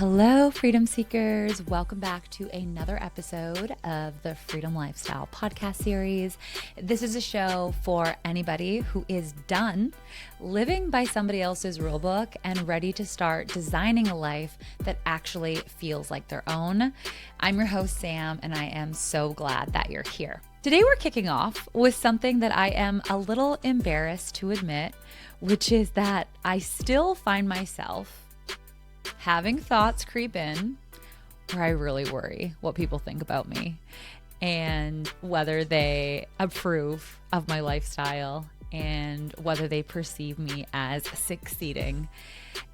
Hello, freedom seekers. Welcome back to another episode of the Freedom Lifestyle podcast series. This is a show for anybody who is done living by somebody else's rulebook and ready to start designing a life that actually feels like their own. I'm your host, Sam, and I am so glad that you're here. Today, we're kicking off with something that I am a little embarrassed to admit, which is that I still find myself having thoughts creep in where I really worry what people think about me and whether they approve of my lifestyle and whether they perceive me as succeeding.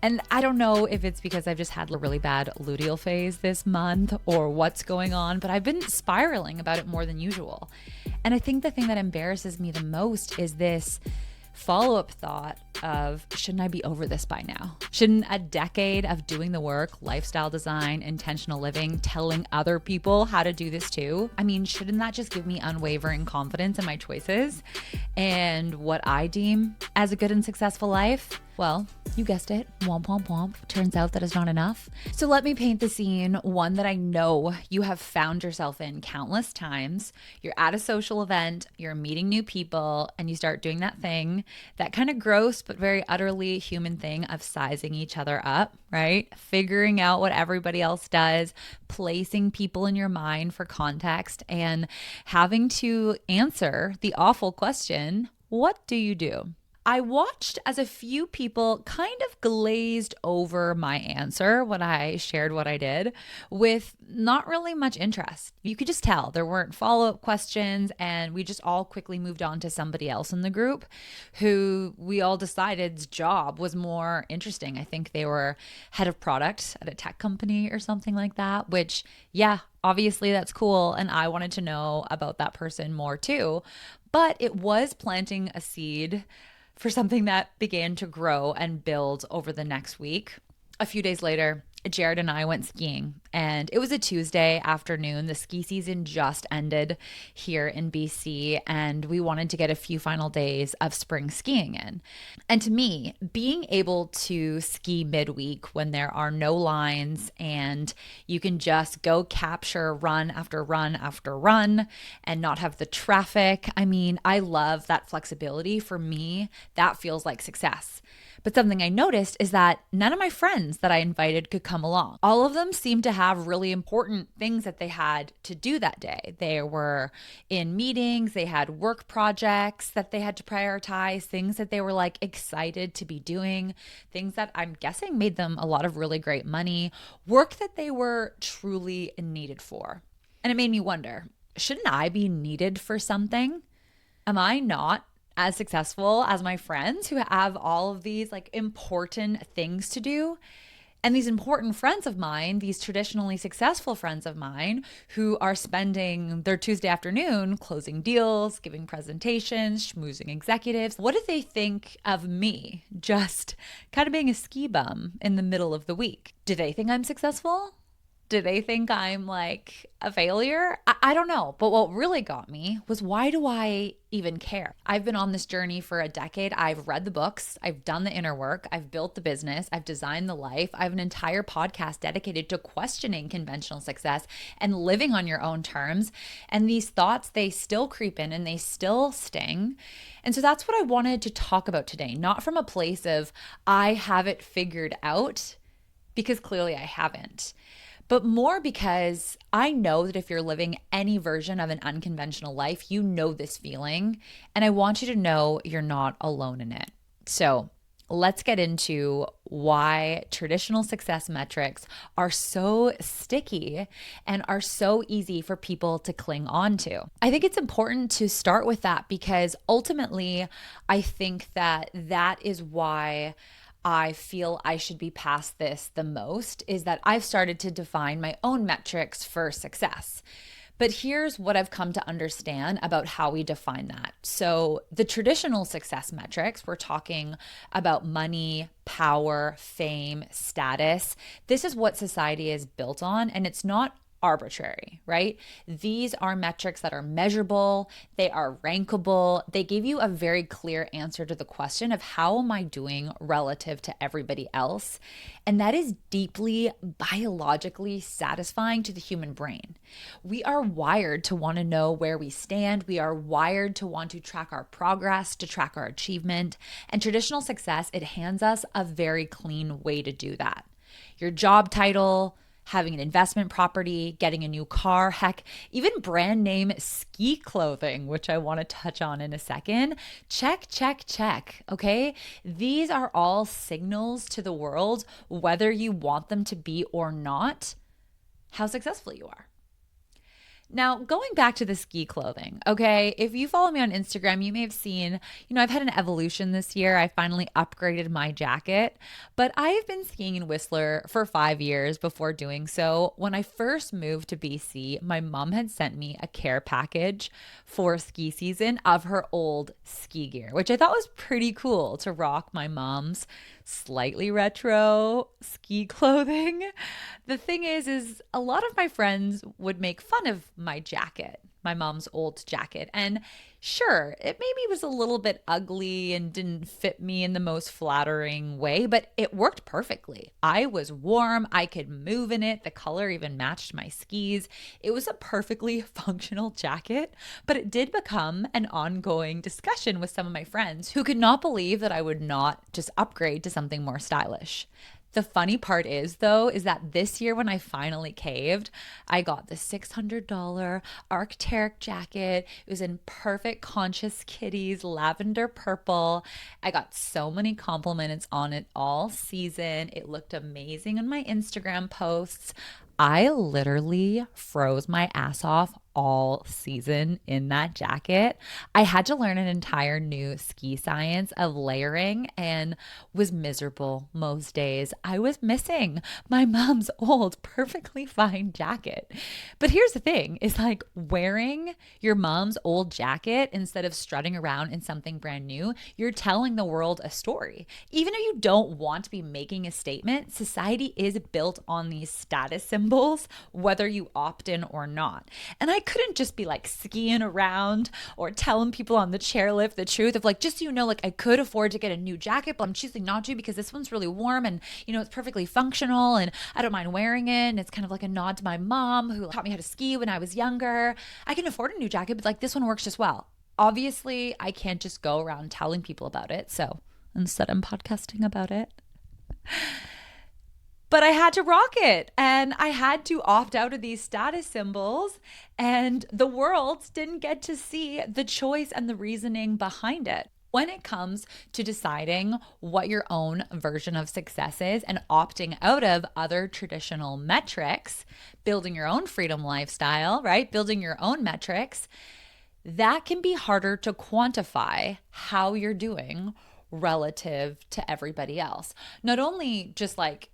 And I don't know if it's because I've just had a really bad luteal phase this month or what's going on, but I've been spiraling about it more than usual. And I think the thing that embarrasses me the most is this follow-up thought of, shouldn't I be over this by now? Shouldn't a decade of doing the work, lifestyle design, intentional living, telling other people how to do this too? I mean, shouldn't that just give me unwavering confidence in my choices and what I deem as a good and successful life? Well, you guessed it, womp womp womp. Turns out that is not enough. So let me paint the scene, one that I know you have found yourself in countless times. You're at a social event, you're meeting new people, and you start doing that thing, that kind of gross but very utterly human thing of sizing each other up, right? Figuring out what everybody else does, placing people in your mind for context, and having to answer the awful question, what do you do? I watched as a few people kind of glazed over my answer when I shared what I did with not really much interest. You could just tell there weren't follow-up questions, and we just all quickly moved on to somebody else in the group who we all decided's job was more interesting. I think they were head of product at a tech company or something like that, which, yeah, obviously that's cool. And I wanted to know about that person more too. But it was planting a seed for something that began to grow and build over the next week. A few days later, Jared and I went skiing, and it was a Tuesday afternoon. The ski season just ended here in BC, and we wanted to get a few final days of spring skiing in. And to me, being able to ski midweek when there are no lines and you can just go capture run after run after run and not have the traffic, I mean, I love that flexibility. For me, that feels like success. But something I noticed is that none of my friends that I invited could come along. All of them seemed to have really important things that they had to do that day. They were in meetings, they had work projects that they had to prioritize, things that they were like excited to be doing, things that I'm guessing made them a lot of really great money, work that they were truly needed for. And it made me wonder, shouldn't I be needed for something? Am I not as successful as my friends who have all of these like important things to do? And these important friends of mine, these traditionally successful friends of mine who are spending their Tuesday afternoon closing deals, giving presentations, schmoozing executives, what do they think of me just kind of being a ski bum in the middle of the week? Do they think I'm successful? Do they think I'm like a failure? I don't know. But what really got me was, why do I even care? I've been on this journey for a decade. I've read the books. I've done the inner work. I've built the business. I've designed the life. I have an entire podcast dedicated to questioning conventional success and living on your own terms. And these thoughts, they still creep in and they still sting. And so that's what I wanted to talk about today, not from a place of I have it figured out, because clearly I haven't, but more because I know that if you're living any version of an unconventional life, you know this feeling, and I want you to know you're not alone in it. So let's get into why traditional success metrics are so sticky and are so easy for people to cling on to. I think it's important to start with that because ultimately, I think that that is why I feel I should be past this the most, is that I've started to define my own metrics for success. But here's what I've come to understand about how we define that. So the traditional success metrics, we're talking about money, power, fame, status. This is what society is built on, and it's not arbitrary, right? These are metrics that are measurable, they are rankable. They give you a very clear answer to the question of how am I doing relative to everybody else? And that is deeply biologically satisfying to the human brain. We are wired to want to know where we stand. We are wired to want to track our progress, to track our achievement. And traditional success, it hands us a very clean way to do that. Your job title, having an investment property, getting a new car, heck, even brand name ski clothing, which I want to touch on in a second. Check, check, check. Okay. These are all signals to the world, whether you want them to be or not, how successful you are. Now, going back to the ski clothing, okay, if you follow me on Instagram, you may have seen, I've had an evolution this year. I finally upgraded my jacket, but I have been skiing in Whistler for 5 years before doing so. When I first moved to BC, my mom had sent me a care package for ski season of her old ski gear, which I thought was pretty cool to rock my mom's slightly retro ski clothing. The thing is a lot of my friends would make fun of my jacket, my mom's old jacket. And sure, it maybe was a little bit ugly and didn't fit me in the most flattering way, but it worked perfectly. I was warm, I could move in it. The color even matched my skis. It was a perfectly functional jacket, but it did become an ongoing discussion with some of my friends who could not believe that I would not just upgrade to something more stylish. The funny part is, though, is that this year when I finally caved, I got the $600 Arc'teryx jacket. It was in perfect Conscious Kitties, lavender purple. I got so many compliments on it all season. It looked amazing in my Instagram posts. I literally froze my ass off all season in that jacket. I had to learn an entire new ski science of layering and was miserable most days. I was missing my mom's old perfectly fine jacket. But here's the thing, is like wearing your mom's old jacket instead of strutting around in something brand new, you're telling the world a story. Even if you don't want to be making a statement, society is built on these status symbols, whether you opt in or not. And I couldn't just be like skiing around or telling people on the chairlift the truth of like, just so you know, like I could afford to get a new jacket, but I'm choosing not to because this one's really warm and, it's perfectly functional and I don't mind wearing it. And it's kind of like a nod to my mom who taught me how to ski when I was younger. I can afford a new jacket, but like this one works just well. Obviously, I can't just go around telling people about it. So instead, I'm podcasting about it. But I had to rock it and I had to opt out of these status symbols, and the world didn't get to see the choice and the reasoning behind it. When it comes to deciding what your own version of success is and opting out of other traditional metrics, building your own freedom lifestyle, right? Building your own metrics, that can be harder to quantify how you're doing relative to everybody else. Not only just like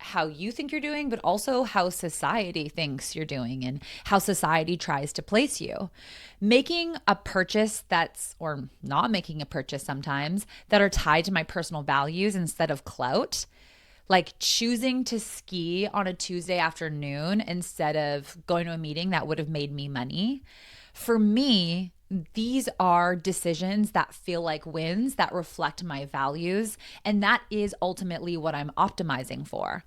how you think you're doing, but also how society thinks you're doing and how society tries to place you. Making a purchase or not making a purchase sometimes, that are tied to my personal values instead of clout, like choosing to ski on a Tuesday afternoon instead of going to a meeting that would have made me money. For me, these are decisions that feel like wins that reflect my values, and that is ultimately what I'm optimizing for.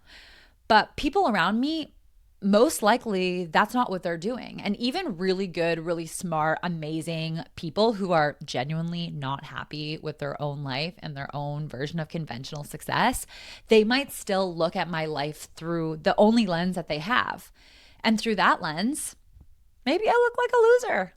But people around me, most likely that's not what they're doing. And even really good, really smart, amazing people who are genuinely not happy with their own life and their own version of conventional success, they might still look at my life through the only lens that they have. And through that lens, maybe I look like a loser.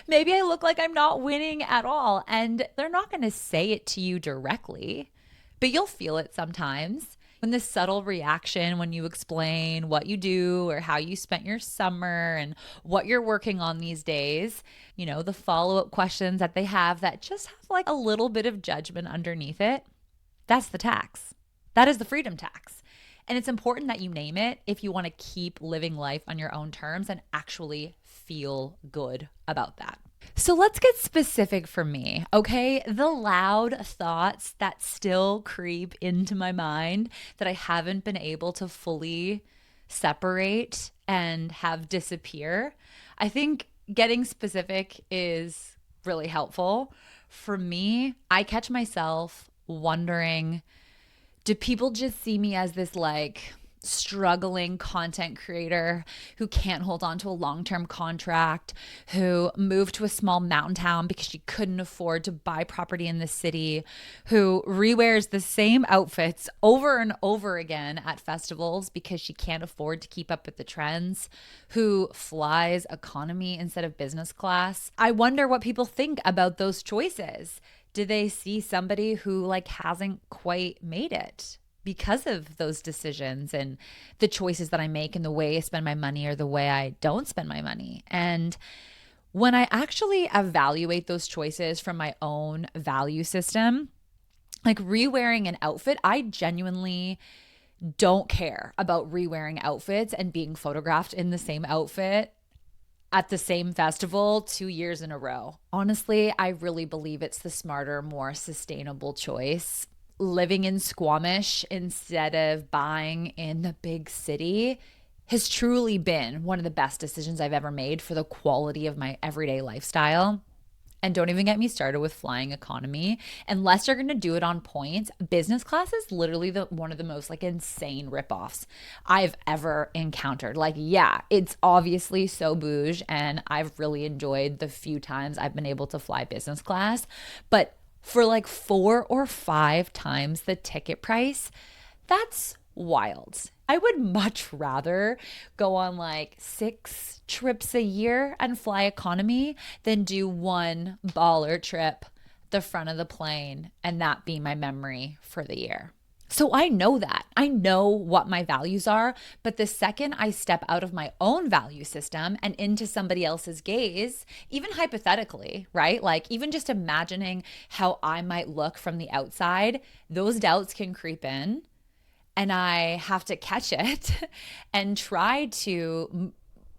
Maybe I look like I'm not winning at all. And they're not going to say it to you directly, but you'll feel it sometimes. When this subtle reaction, when you explain what you do or how you spent your summer and what you're working on these days, the follow-up questions that they have that just have like a little bit of judgment underneath it, that's the tax. That is the freedom tax. And it's important that you name it if you want to keep living life on your own terms and actually feel good about that. So let's get specific for me, okay? The loud thoughts that still creep into my mind that I haven't been able to fully separate and have disappear. I think getting specific is really helpful. For me, I catch myself wondering, do people just see me as this like struggling content creator who can't hold on to a long-term contract, who moved to a small mountain town because she couldn't afford to buy property in the city, who rewears the same outfits over and over again at festivals because she can't afford to keep up with the trends, who flies economy instead of business class? I wonder what people think about those choices. Do they see somebody who like hasn't quite made it because of those decisions and the choices that I make and the way I spend my money or the way I don't spend my money? And when I actually evaluate those choices from my own value system, like rewearing an outfit, I genuinely don't care about rewearing outfits and being photographed in the same outfit at the same festival 2 years in a row. Honestly, I really believe it's the smarter, more sustainable choice. Living in Squamish instead of buying in the big city has truly been one of the best decisions I've ever made for the quality of my everyday lifestyle. And don't even get me started with flying economy. Unless you're going to do it on points, business class is literally one of the most like insane ripoffs I've ever encountered. Like, yeah, it's obviously so bouge, and I've really enjoyed the few times I've been able to fly business class. But for like 4 or 5 times the ticket price, that's wild. I would much rather go on like 6 trips a year and fly economy than do one baller trip the front of the plane and that be my memory for the year. So I know that. I know what my values are, but the second I step out of my own value system and into somebody else's gaze, even hypothetically, right? Like even just imagining how I might look from the outside, those doubts can creep in. And I have to catch it and try to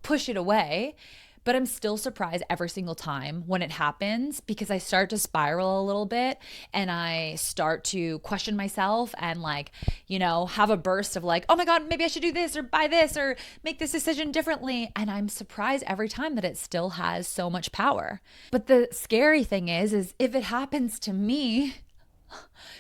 push it away. But I'm still surprised every single time when it happens, because I start to spiral a little bit and I start to question myself and like, have a burst of like, oh my God, maybe I should do this or buy this or make this decision differently. And I'm surprised every time that it still has so much power. But the scary thing is if it happens to me,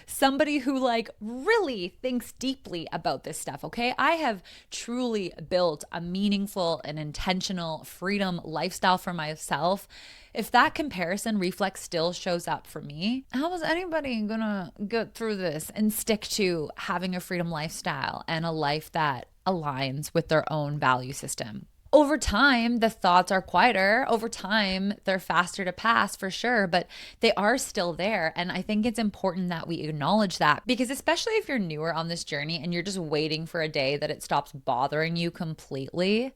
somebody who like really thinks deeply about this stuff, okay? I have truly built a meaningful and intentional freedom lifestyle for myself. If that comparison reflex still shows up for me, how is anybody gonna get through this and stick to having a freedom lifestyle and a life that aligns with their own value system? Over time, the thoughts are quieter. Over time, they're faster to pass for sure, but they are still there. And I think it's important that we acknowledge that, because especially if you're newer on this journey and you're just waiting for a day that it stops bothering you completely,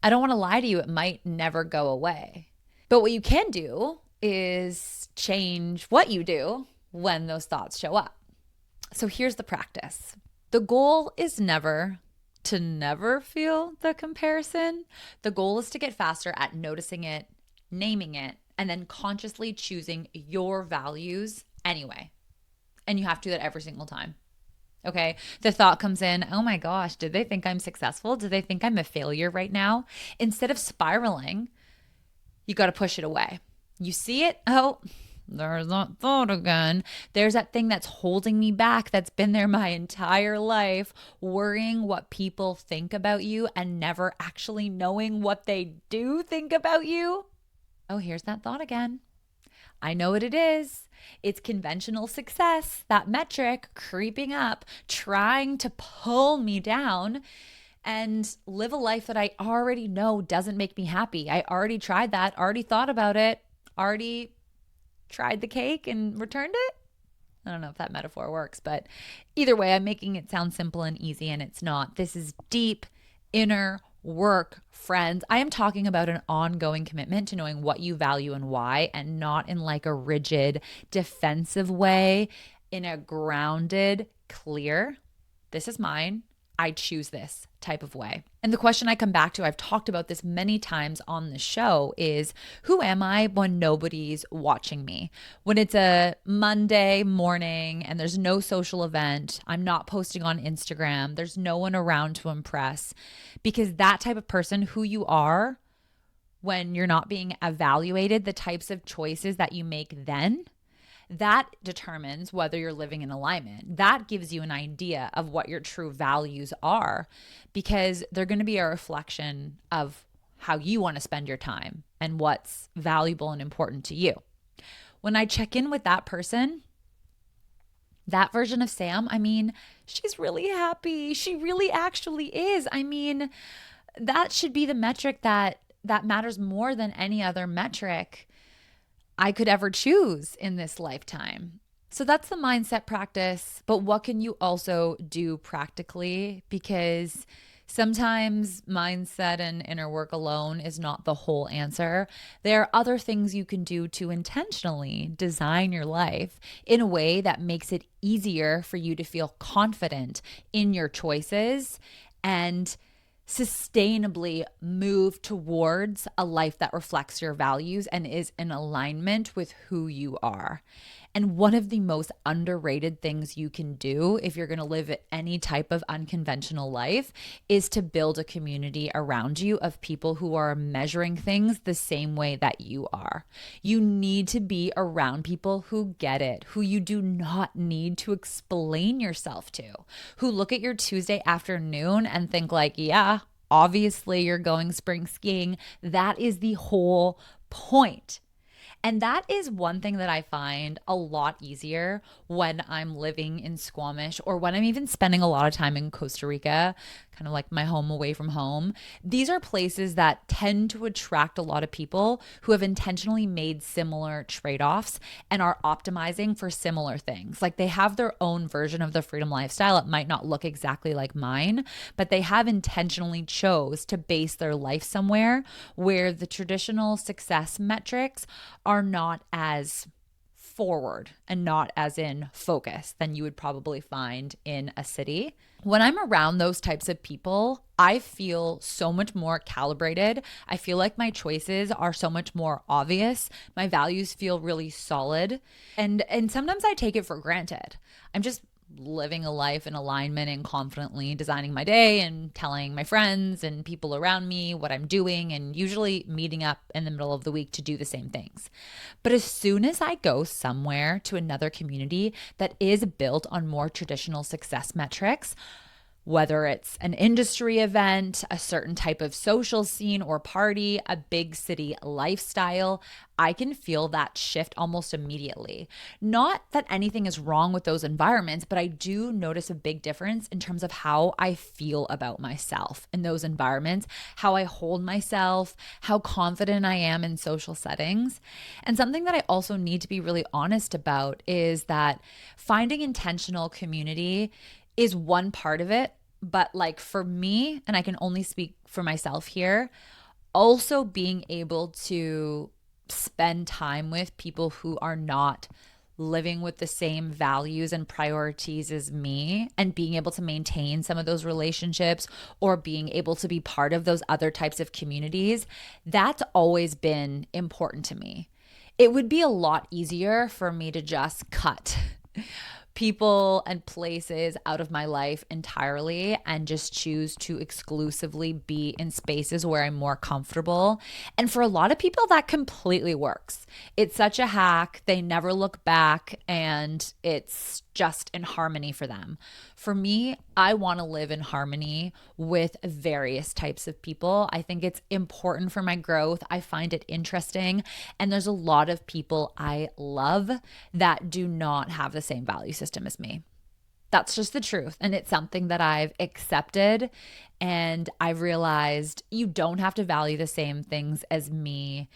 I don't want to lie to you, it might never go away. But what you can do is change what you do when those thoughts show up. So here's the practice. The goal is never to never feel the comparison. The goal is to get faster at noticing it, naming it, and then consciously choosing your values anyway. And you have to do that every single time. Okay. The thought comes in, oh my gosh, did they think I'm successful? Do they think I'm a failure right now? Instead of spiraling, you got to push it away. You see it? Oh, there's that thought again. There's that thing that's holding me back, that's been there my entire life, worrying what people think about you and never actually knowing what they do think about you. Oh, here's that thought again. I know what it is. It's conventional success, that metric creeping up, trying to pull me down and live a life that I already know doesn't make me happy. I already tried that, already thought about it, already tried the cake and returned it. I don't know if that metaphor works, but either way, I'm making it sound simple and easy, and it's not. This is deep inner work, friends. I am talking about an ongoing commitment to knowing what you value and why, and not in like a rigid, defensive way, in a grounded, clear, this is mine. I choose this type of way. And the question I come back to, I've talked about this many times on the show, is who am I when nobody's watching me? When it's a Monday morning and there's no social event, I'm not posting on Instagram, there's no one around to impress. Because that type of person, who you are when you're not being evaluated, the types of choices that you make then, that determines whether you're living in alignment. That gives you an idea of what your true values are, because they're going to be a reflection of how you want to spend your time and what's valuable and important to you. When I check in with that person, that version of Sam, I mean, she's really happy. She really actually is. I mean, that should be the metric that matters more than any other metric I could ever choose in this lifetime. So that's the mindset practice. But what can you also do practically? Because sometimes mindset and inner work alone is not the whole answer. There are other things you can do to intentionally design your life in a way that makes it easier for you to feel confident in your choices and sustainably move towards a life that reflects your values and is in alignment with who you are. And one of the most underrated things you can do if you're going to live any type of unconventional life is to build a community around you of people who are measuring things the same way that you are. You need to be around people who get it, who you do not need to explain yourself to, who look at your Tuesday afternoon and think like, yeah, obviously you're going spring skiing. That is the whole point. And that is one thing that I find a lot easier when I'm living in Squamish or when I'm even spending a lot of time in Costa Rica, kind of like my home away from home. These are places that tend to attract a lot of people who have intentionally made similar trade-offs and are optimizing for similar things. Like they have their own version of the freedom lifestyle. It might not look exactly like mine, but they have intentionally chose to base their life somewhere where the traditional success metrics are not as forward and not as in focus than you would probably find in a city. When I'm around those types of people, I feel so much more calibrated. I feel like my choices are so much more obvious. My values feel really solid. And sometimes I take it for granted. I'm just living a life in alignment and confidently designing my day and telling my friends and people around me what I'm doing, and usually meeting up in the middle of the week to do the same things. But as soon as I go somewhere to another community that is built on more traditional success metrics, whether it's an industry event, a certain type of social scene or party, a big city lifestyle, I can feel that shift almost immediately. Not that anything is wrong with those environments, but I do notice a big difference in terms of how I feel about myself in those environments, how I hold myself, how confident I am in social settings. And something that I also need to be really honest about is that finding intentional community is one part of it. But like for me, and I can only speak for myself here, also being able to spend time with people who are not living with the same values and priorities as me, and being able to maintain some of those relationships or being able to be part of those other types of communities, that's always been important to me. It would be a lot easier for me to just cut people and places out of my life entirely and just choose to exclusively be in spaces where I'm more comfortable. And for a lot of people, that completely works. It's such a hack. They never look back and it's just in harmony for them. For me, I want to live in harmony with various types of people. I think it's important for my growth. I find it interesting. And there's a lot of people I love that do not have the same value system as me. That's just the truth. And it's something that I've accepted. And I've realized you don't have to value the same things as me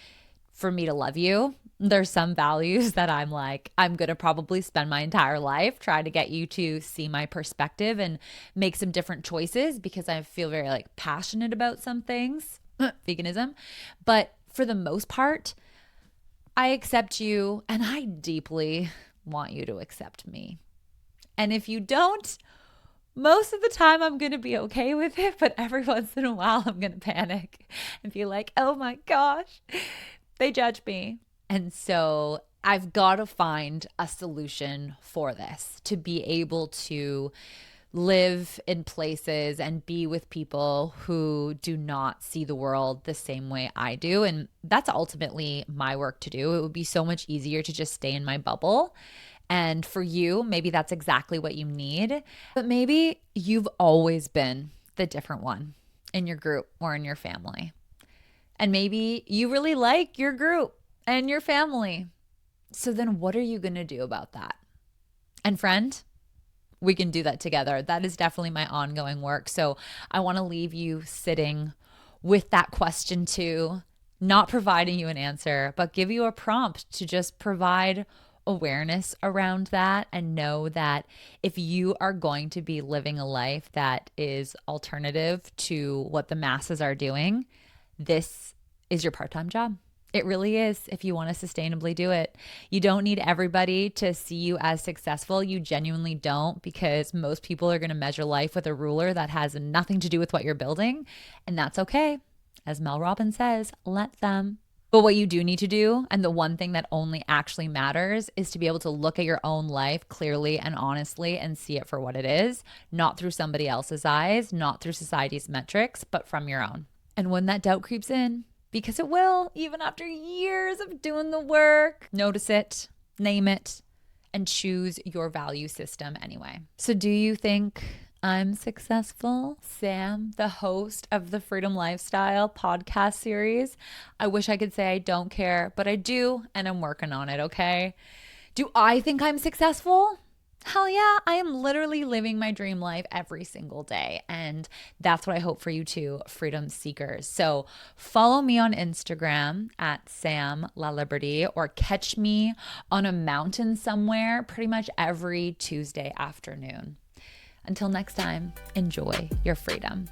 for me to love you. There's some values that I'm like, I'm going to probably spend my entire life trying to get you to see my perspective and make some different choices because I feel very like passionate about some things, veganism. But for the most part, I accept you and I deeply want you to accept me. And if you don't, Most of the time, I'm going to be okay with it, but every once in a while, I'm going to panic and be like, oh my gosh, they judge me. And so I've got to find a solution for this to be able to live in places and be with people who do not see the world the same way I do. And that's ultimately my work to do. It would be so much easier to just stay in my bubble. And for you, maybe that's exactly what you need. But maybe you've always been the different one in your group or in your family. And maybe you really like your group and your family. So then what are you going to do about that? And friend, we can do that together. That is definitely my ongoing work. So I want to leave you sitting with that question too, not providing you an answer, but give you a prompt to just provide awareness around that and know that if you are going to be living a life that is alternative to what the masses are doing, this is your part-time job. It really is if you want to sustainably do it. You don't need everybody to see you as successful. You genuinely don't, because most people are going to measure life with a ruler that has nothing to do with what you're building. And that's okay. As Mel Robbins says, let them. But what you do need to do, and the one thing that only actually matters, is to be able to look at your own life clearly and honestly and see it for what it is, not through somebody else's eyes, not through society's metrics, but from your own. And when that doubt creeps in, because it will, even after years of doing the work, notice it, name it, and choose your value system anyway. So do you think I'm successful? Sam, the host of the Freedom Lifestyle podcast series. I wish I could say I don't care, but I do, and I'm working on it, okay? Do I think I'm successful? Hell yeah, I am literally living my dream life every single day. And that's what I hope for you too, freedom seekers. So follow me on Instagram at Sam La Liberty, or catch me on a mountain somewhere pretty much every Tuesday afternoon. Until next time, enjoy your freedom.